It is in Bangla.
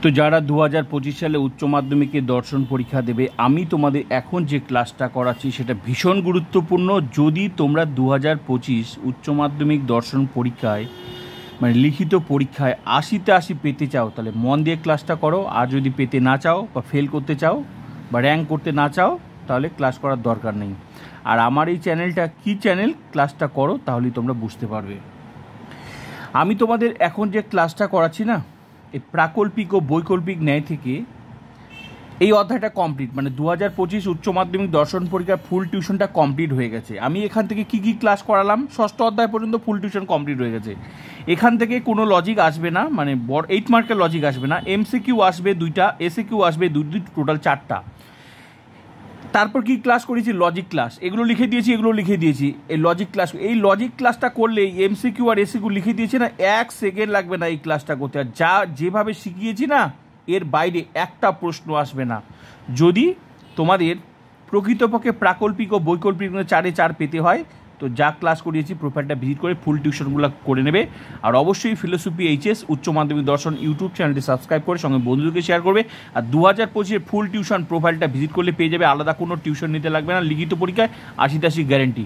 তো যারা 2025 সালে উচ্চ মাধ্যমিকে দর্শন পরীক্ষা দেবে, আমি তোমাদের এখন যে ক্লাসটা করাচ্ছি সেটা ভীষণ গুরুত্বপূর্ণ। যদি তোমরা 2025 উচ্চ মাধ্যমিক দর্শন পরীক্ষায় মানে লিখিত পরীক্ষায় 80তে 80 পেতে চাও, তাহলে মন দিয়ে ক্লাসটা করো। আর যদি পেতে না চাও বা ফেল করতে চাও বা র্যাঙ্ক করতে না চাও, তাহলে ক্লাস করার দরকার নেই। আর আমার এই চ্যানেলটা কী চ্যানেল, ক্লাসটা করো তাহলেই তোমরা বুঝতে পারবে। আমি তোমাদের এখন যে ক্লাসটা করাচ্ছি না, এই প্রাকল্পিক ও বৈকল্পিক ন্যায় থেকে এই অধ্যায়টা কমপ্লিট, মানে 2025 উচ্চ মাধ্যমিক দর্শন পরীক্ষার ফুল টিউশনটা কমপ্লিট হয়ে গেছে। আমি এখান থেকে কি কি ক্লাস করালাম, ষষ্ঠ অধ্যায় পর্যন্ত ফুল টিউশন কমপ্লিট হয়ে গেছে। এখান থেকে কোনো লজিক আসবে না, মানে 8 মার্কের লজিক আসবে না। এমসিকিউ আসবে 2টা, এসিকিউ আসবে 2, টোটাল 4টা। তারপর কি ক্লাস করেছি, লজিক ক্লাস, এগুলো লিখে দিয়েছি। এই লজিক ক্লাসটা করলে এমসিকিউ আর এসিকিউ লিখে দিয়েছি না, 1 সেকেন্ড লাগবে না এই ক্লাসটা করতে। আর যেভাবে শিখিয়েছি না, এর বাইরে একটা প্রশ্ন আসবে না। যদি তোমাদের প্রকৃতপক্ষে প্রাকল্পিক ও বৈকল্পিক 4-এ 4 পেতে হয়, তো যা ক্লাস করিয়েছি প্রোফাইলটা ভিজিট করে ফুল টিউশনগুলো করে নেবে। আর অবশ্যই ফিলোসফি এইচএস উচ্চ মাধ্যমিক দর্শন ইউটিউব চ্যানেলটি সাবস্ক্রাইব করে সঙ্গে বন্ধুদেরকে শেয়ার করবে। আর 2025 ফুল টিউশন প্রোফাইলটা ভিজিট করলে পেয়ে যাবে, আলাদা কোনো টিউশন নিতে লাগবে না। লিখিত পরীক্ষায় 80-80 গ্যারেন্টি।